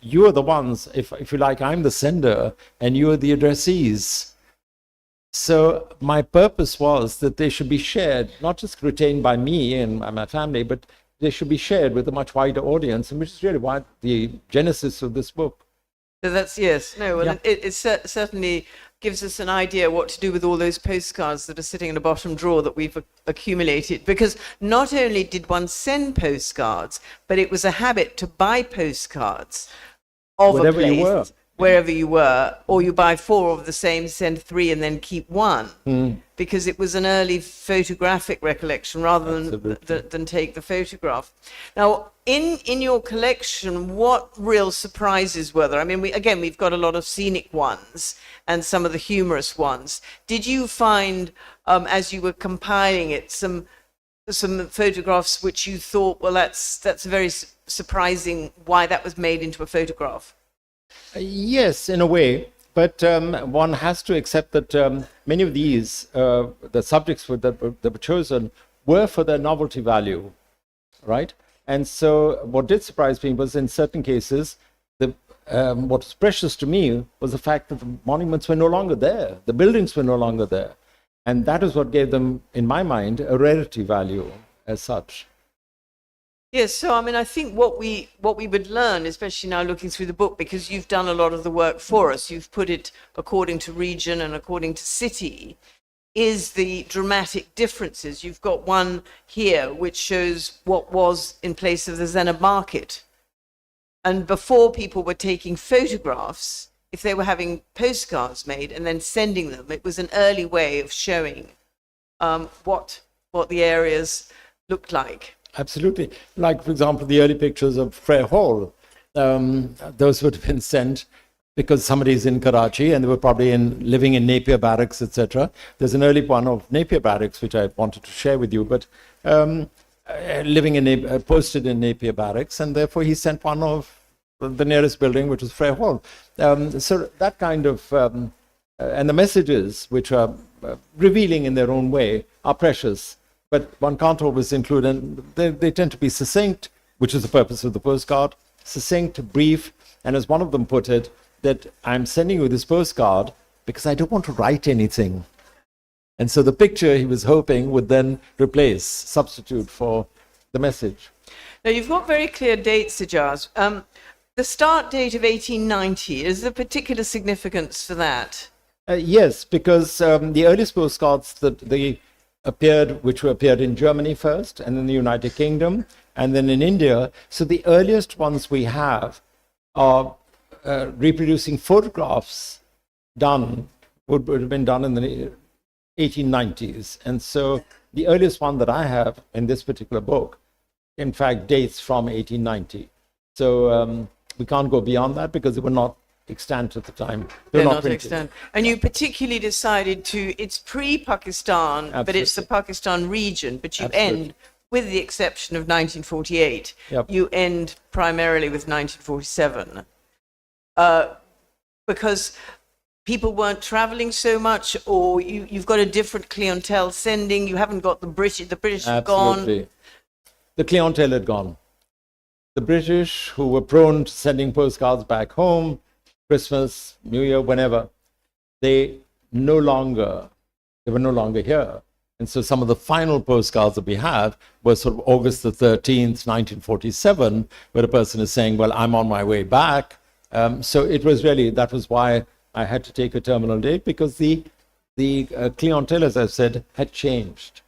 you are the ones, if you like, I'm the sender and you are the addressees. So my purpose was that they should be shared, not just retained by me and my family, but they should be shared with a much wider audience, and which is really why the genesis of this book. So that's, yes. No, well, Yeah. it certainly gives us an idea what to do with all those postcards that are sitting in a bottom drawer that we've accumulated. Because not only did one send postcards, but it was a habit to buy postcards of Wherever a place, you were. wherever you were, or you buy 4 of the same, send 3, and then keep 1. Because it was an early photographic recollection rather than take the photograph. Now, in your collection, what real surprises were there? I mean, we've got a lot of scenic ones and some of the humorous ones. Did you find, as you were compiling it, some photographs which you thought, well, that's very surprising why that was made into a photograph? Yes, in a way, but one has to accept that many of these, the subjects that were chosen, were for their novelty value, right? And so what did surprise me was in certain cases, what was precious to me was the fact that the monuments were no longer there, the buildings were no longer there. And that is what gave them, in my mind, a rarity value as such. Yes, so I mean, I think what we would learn, especially now looking through the book, because you've done a lot of the work for us, you've put it according to region and according to city, is the dramatic differences. You've got one here which shows what was in place of the Zenab market. And before people were taking photographs, if they were having postcards made and then sending them, it was an early way of showing what the areas looked like. Absolutely. Like, for example, the early pictures of Frere Hall, those would have been sent because somebody's in Karachi and they were probably living in Napier Barracks, etc. There's an early one of Napier Barracks, which I wanted to share with you, but posted in Napier Barracks, and therefore he sent one of the nearest building, which was Frere Hall. So that kind of, and the messages, which are revealing in their own way, are precious. But one can't always include, and they tend to be succinct, which is the purpose of the postcard, succinct, brief, and as one of them put it, that I'm sending you this postcard because I don't want to write anything. And so the picture he was hoping would then substitute for the message. Now, you've got very clear dates, Ijaz. The start date of 1890, is there particular significance for that? Yes, because the earliest postcards that which appeared in Germany first, and in the United Kingdom, and then in India. So the earliest ones we have are reproducing photographs would have been done in the 1890s. And so the earliest one that I have in this particular book, in fact, dates from 1890. So we can't go beyond that because they were not extant at the time. They're not extant. And you particularly decided it's pre-Pakistan, but it's the Pakistan region, but you end, with the exception of 1948, you end primarily with 1947. Because people weren't traveling so much, or you've got a different clientele sending, you haven't got the British have gone. The clientele had gone. The British, who were prone to sending postcards back home, Christmas, New Year, whenever, they were no longer here. And so some of the final postcards that we have were sort of August the 13th, 1947, where a person is saying, well, I'm on my way back. So it was really, that was why I had to take a terminal date, because the clientele, as I've said, had changed.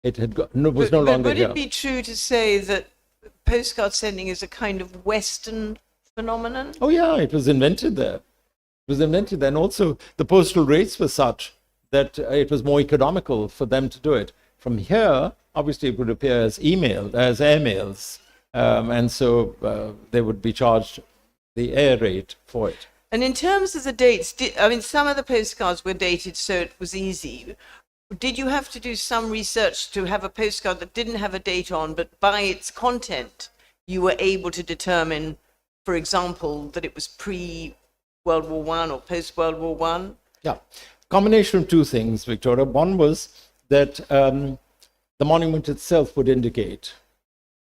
It was no longer here. Would it be true to say that postcard sending is a kind of Western phenomenon? Oh yeah, it was invented there. It was invented there. And also the postal rates were such that it was more economical for them to do it. From here, obviously it would appear as airmails. And so they would be charged the air rate for it. And in terms of the dates, some of the postcards were dated so it was easy. Did you have to do some research to have a postcard that didn't have a date on, but by its content, you were able to determine, for example, that it was pre-World War I or post-World War I? Yeah, combination of two things, Victoria. One was that the monument itself would indicate.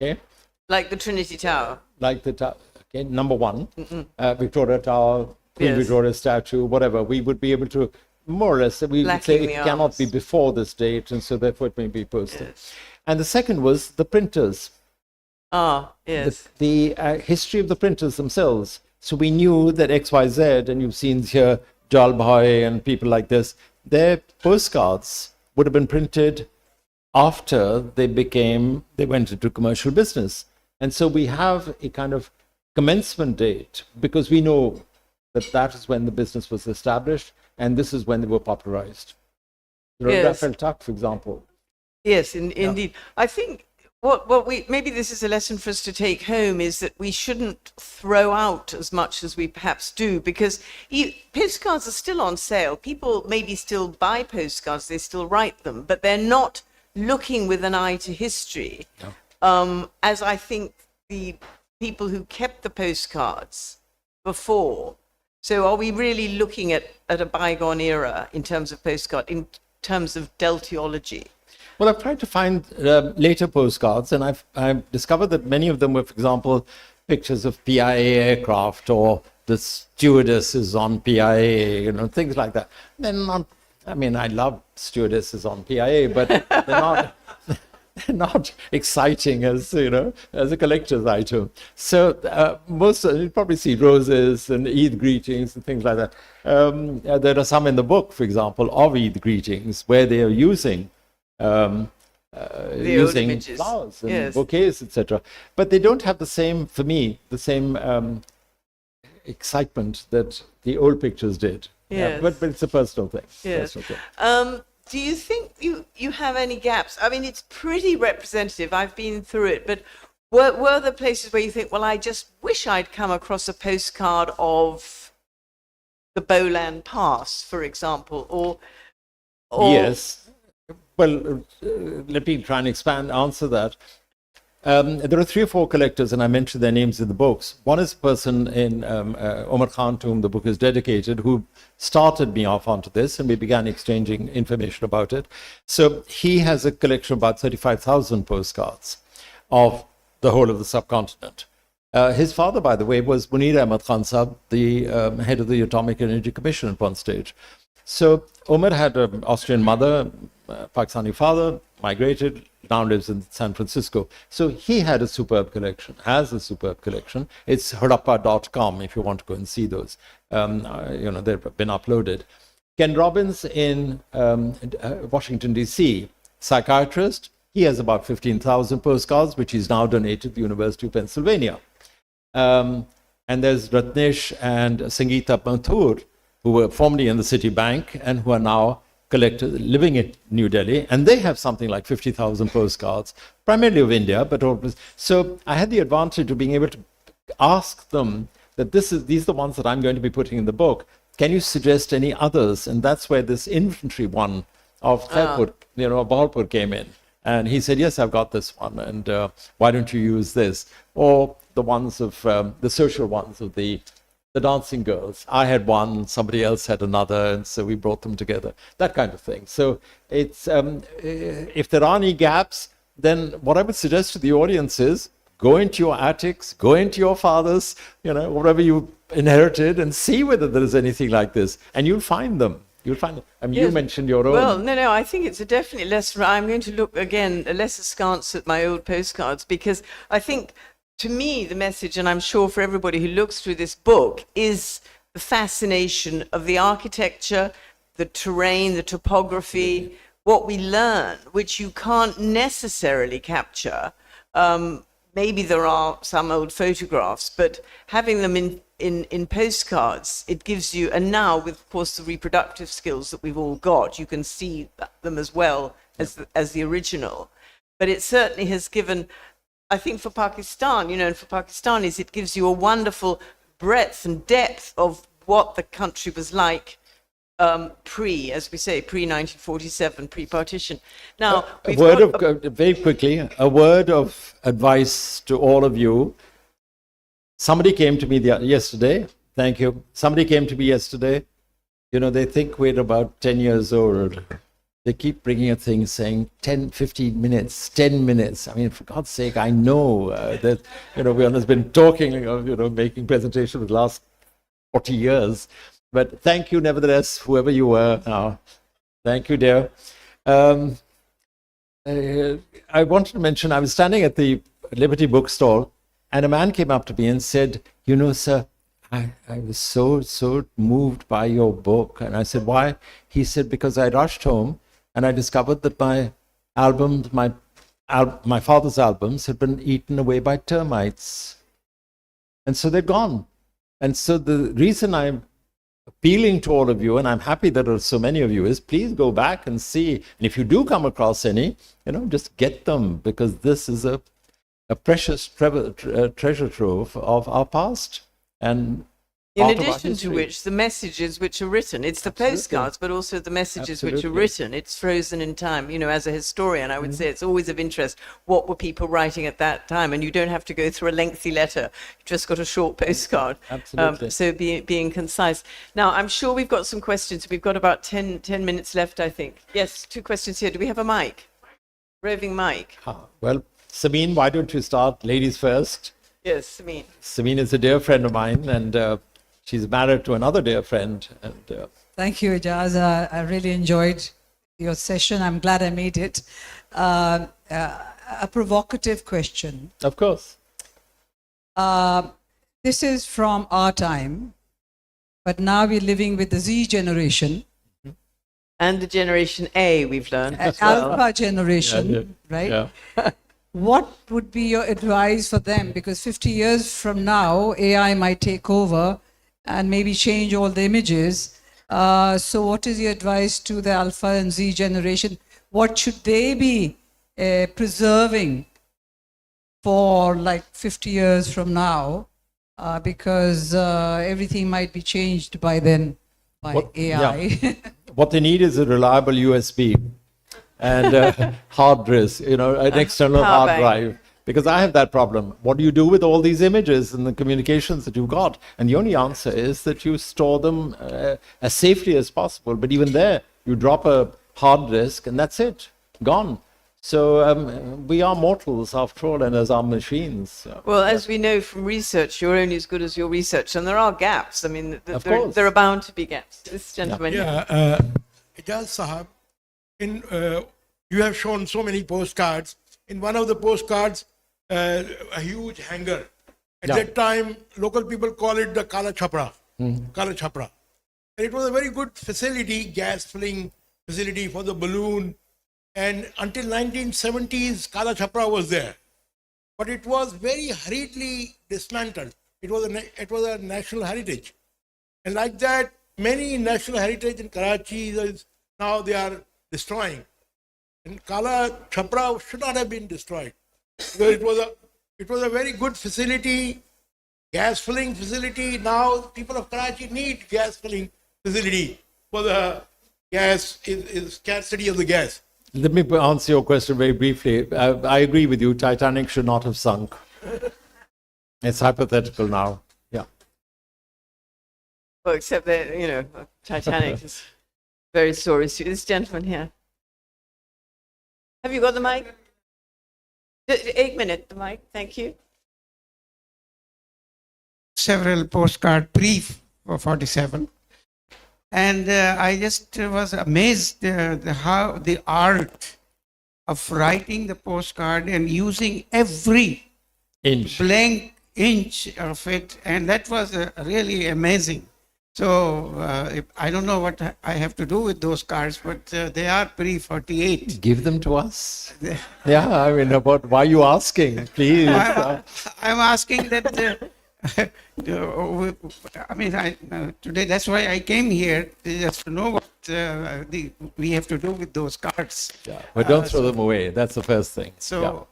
Okay, Like the Trinity Tower. like the tower. Okay, number one, Victoria Tower, Queen Victoria statue, whatever. We would be able to more or less, we would say it cannot be before this date, and so therefore it may be posted. Yes. And the second was the printers. Ah, yes. The history of the printers themselves. So we knew that XYZ, and you've seen here Jal Bhai and people like this, their postcards would have been printed after they went into commercial business. And so we have a kind of commencement date because we know that that is when the business was established and this is when they were popularized. Raphael Tuck, for example. Yes, indeed. I think what we, maybe this is a lesson for us to take home, is that we shouldn't throw out as much as we perhaps do, because postcards are still on sale. People maybe still buy postcards, they still write them, but they're not looking with an eye to history. No. As I think the people who kept the postcards before. So are we really looking at a bygone era in terms of postcard, in terms of deltiology? Well, I've tried to find later postcards, and I've discovered that many of them were, for example, pictures of PIA aircraft or the stewardesses on PIA, things like that. They're not, I mean, I love stewardesses on PIA, but they're not exciting as a collector's item. So most you probably see roses and Eid greetings and things like that. There are some in the book, for example, of Eid greetings where they are using flowers and bouquets, etc. But they don't have the same, for me, the same excitement that the old pictures did. Yes. But it's a personal thing. Yes. Personal thing. Do you think you have any gaps? I mean, it's pretty representative. I've been through it, but were there places where you think, well, I just wish I'd come across a postcard of the Bolan Pass, for example, or Yes. Well, let me try and answer that. There are 3 or 4 collectors, and I mentioned their names in the books. One is a person in Omar Khan, to whom the book is dedicated, who started me off onto this, and we began exchanging information about it. So he has a collection of about 35,000 postcards of the whole of the subcontinent. His father, by the way, was Munir Ahmad Khan Sahab, the head of the Atomic Energy Commission at one stage. So Omar had an Austrian mother, Pakistani father, migrated, now lives in San Francisco. So he had a superb collection, has a superb collection. It's harappa.com if you want to go and see those. They've been uploaded. Ken Robbins in Washington, D.C., psychiatrist. He has about 15,000 postcards, which he's now donated to the University of Pennsylvania. And there's Ratnesh and Sangeeta Mathur, who were formerly in the Citibank and who are now collectors living in New Delhi, and they have something like 50,000 postcards, primarily of India. So I had the advantage of being able to ask them that these are the ones that I'm going to be putting in the book. Can you suggest any others? And that's where this infantry one of Khairpur, Bahawalpur came in. And he said, yes, I've got this one, and why don't you use this? Or the ones of the social ones of the dancing girls. I had one, somebody else had another, and so we brought them together, that kind of thing. So it's if there are any gaps, then what I would suggest to the audience is go into your attics, go into your father's, whatever you inherited, and see whether there is anything like this, and you'll find them. You'll find them. I mean, yes. You mentioned your own. Well, no, I think it's definitely less. I'm going to look again, less askance at my old postcards, because I think, to me, the message, and I'm sure for everybody who looks through this book, is the fascination of the architecture, the terrain, the topography, what we learn, which you can't necessarily capture. Maybe there are some old photographs, but having them in postcards, it gives you, and now with, of course, the reproductive skills that we've all got, you can see them as well as the original. But it certainly has given, I think for Pakistan, and for Pakistanis, it gives you a wonderful breadth and depth of what the country was like as we say, pre-1947, pre-partition. Now, very quickly, a word of advice to all of you. Somebody came to me yesterday. Thank you. Somebody came to me yesterday. They think we're about 10 years old. they keep bringing a thing saying 10, 15 minutes, 10 minutes. I mean, for God's sake, I know that, we have been talking of, making presentations for the last 40 years. But thank you, nevertheless, whoever you were now. Thank you, dear. I wanted to mention, I was standing at the Liberty bookstall, and a man came up to me and said, sir, I was so moved by your book. And I said, why? He said, because I rushed home and I discovered that my albums, my father's albums had been eaten away by termites. And so they're gone. And so the reason I'm appealing to all of you, and I'm happy that there are so many of you, is please go back and see. And if you do come across any, just get them, because this is a precious treasure trove of our past. And in addition to which, the messages which are written, it's the postcards, but also the messages which are written. It's frozen in time. As a historian, I would say it's always of interest. What were people writing at that time? And you don't have to go through a lengthy letter. You've just got a short postcard. Absolutely. So being concise. Now, I'm sure we've got some questions. We've got about 10 minutes left, I think. Yes, 2 questions here. Do we have a mic? Roving mic. Well, Samin, why don't you start? Ladies first. Yes, Samin. Samin is a dear friend of mine, and she's married to another dear friend. And thank you, Ijaz. I really enjoyed your session. I'm glad I made it. A provocative question. Of course. This is from our time, but now we're living with the Z generation. And the Generation A, we've learned. As well. Alpha generation, right? Yeah. What would be your advice for them? Because 50 years from now, AI might take over and maybe change all the images. So what is your advice to the Alpha and Z generation? What should they be preserving for like 50 years from now? Because everything might be changed by then by AI. Yeah. What they need is a reliable USB and hard disk, an external hard drive. Because I have that problem. What do you do with all these images and the communications that you've got? And the only answer is that you store them as safely as possible. But even there, you drop a hard disk and that's it, gone. So we are mortals after all, and as are machines. Well, as we know from research, you're only as good as your research, and there are gaps. I mean, there are bound to be gaps. This gentleman. Yeah, Ijaz Sahab, you have shown so many postcards. In one of the postcards, a huge hangar. At that time, local people call it the Kala Chhapra. Kala Chhapra. And it was a very good facility, gas filling facility for the balloon. And until 1970s, Kala Chhapra was there. But it was very hurriedly dismantled. It was a national heritage. And like that, many national heritage in Karachi, now they are destroying. And Kala Chhapra should not have been destroyed. Because it was a very good facility, gas filling facility. Now people of Karachi need gas filling facility for the gas, scarcity of the gas. Let me answer your question very briefly. I agree with you. Titanic should not have sunk. It's hypothetical now. Yeah. Well, except that, Titanic is very sorry. This gentleman here. Have you got the mic? 8 minutes, the mic. Thank you. Several postcard brief for 47. And I just was amazed how the art of writing the postcard and using every blank inch of it. And that was really amazing. So I don't know what I have to do with those cards, but they are pre-48. Give them to us. Yeah, I mean, why are you asking? Please. I'm asking that... I mean, today that's why I came here, just to know what we have to do with those cards. Yeah, but don't throw them away. That's the first thing. So,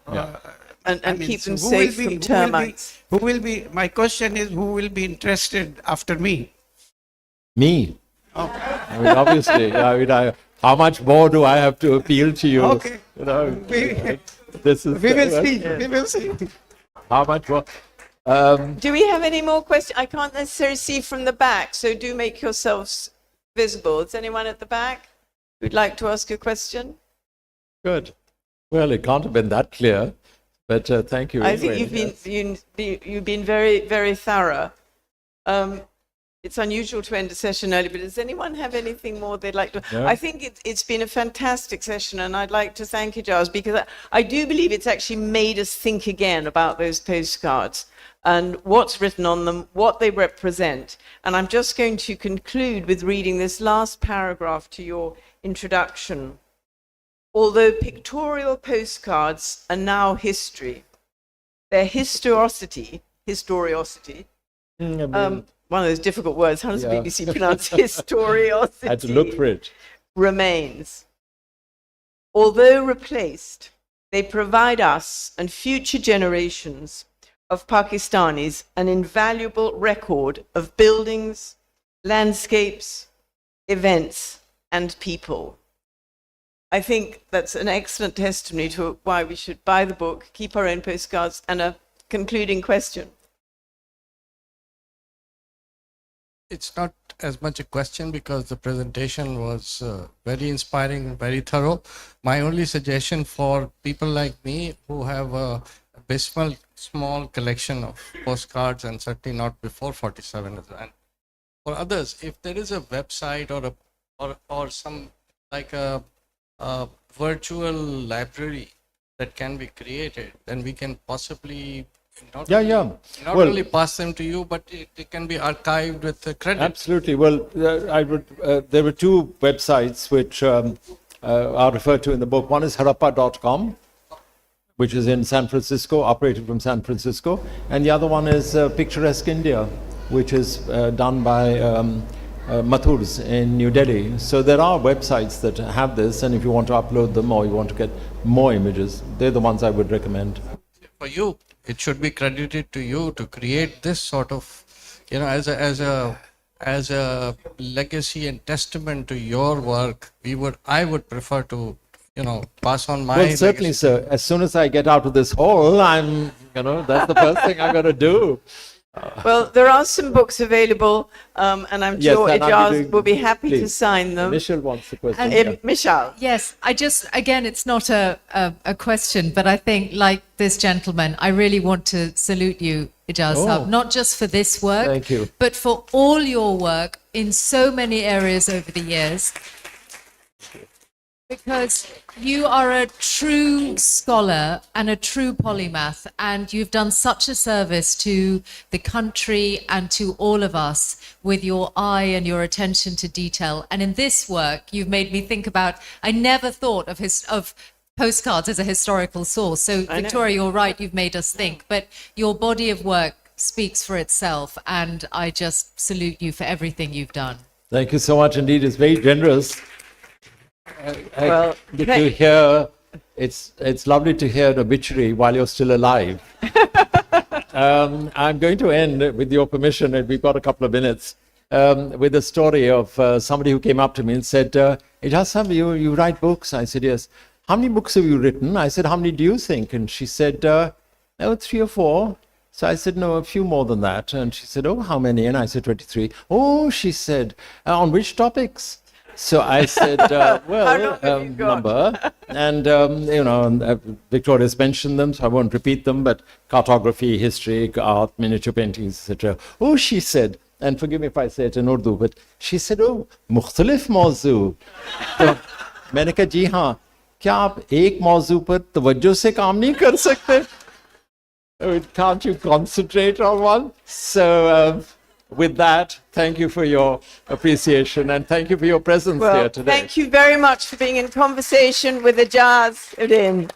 and keep them safe from termites. My question is, who will be interested after me? Me. Oh. I mean, obviously, how much more do I have to appeal to you? Okay. We will see. We will see. How much more? Do we have any more questions? I can't necessarily see from the back, so do make yourselves visible. Is anyone at the back? who'd like to ask a question? Good. Well, it can't have been that clear, but thank you. I think anyway. you've been very, very thorough. It's unusual to end a session early, but does anyone have anything more they'd like to? No. I think it's been a fantastic session, and I'd like to thank Ijaz, because I do believe it's actually made us think again about those postcards and what's written on them, what they represent. And I'm just going to conclude with reading this last paragraph to your introduction. Although pictorial postcards are now history, their historicity, one of those difficult words, how does the Yeah. BBC pronounce historiosity? I had to look for it. Remains. Although replaced, they provide us and future generations of Pakistanis an invaluable record of buildings, landscapes, events, and people. I think that's an excellent testimony to why we should buy the book, keep our own postcards, and a concluding question. It's not as much a question because the presentation was very inspiring and very thorough. My only suggestion for people like me who have a abysmal small collection of postcards, and certainly not before 47, and for others, if there is a website or some like a virtual library that can be created, then we can possibly not Well, only pass them to you, but it can be archived with the credit. absolutely. Well, I would. There were two websites which are referred to in the book. One is harappa.com, which is in San Francisco, operated from San Francisco, and the other one is Picturesque India, which is done by Mathurs in New Delhi. So there are websites that have this, and if you want to upload them or you want to get more images, they're the ones I would recommend. For you, it should be credited to you to create this sort of, as a legacy and testament to your work. I would prefer to, pass on my. Well, certainly, legacy. sir. As soon as I get out of this hall, that's the first thing I'm going to do. Well, there are some books available, and I'm Yes, sure and I'll be Ijaz doing- will be happy to please. sign them. Michelle wants the question. And yeah. Michal. Yes, again, it's not a question, but I think, like this gentleman, I really want to salute you, Ijaz Sahab, not just for this work, Thank you. but for all your work in so many areas over the years. Because you are a true scholar and a true polymath, and you've done such a service to the country and to all of us with your eye and your attention to detail. And in this work, you've made me think about, I never thought of postcards as a historical source. So, Victoria, you're right, you've made us think. But your body of work speaks for itself, and I just salute you for everything you've done. Thank you so much indeed. It's very generous. Well, To hear, it's lovely to hear an obituary while you're still alive. I'm going to end, with your permission, and we've got a couple of minutes, with a story of somebody who came up to me and said, Ijaz Sahab, you write books? I said, yes. How many books have you written? I said, how many do you think? And she said, 3 or 4. So I said, no, a few more than that. And she said, oh, how many? And I said, 23. Oh, she said, on which topics? So I said, well, number. And, Victoria's mentioned them, so I won't repeat them, but cartography, history, art, miniature paintings, etc. Oh, she said, and forgive me if I say it in Urdu, but she said, oh, मुख्तलिफ मौजू. तो मैंने कहा, जी हाँ, क्या आप एक मौजू पर तवज्जो से काम नहीं कर सकते? Can't you concentrate on one? So, with that, thank you for your appreciation and thank you for your presence here today. Thank you very much for being in conversation with Aijazuddin.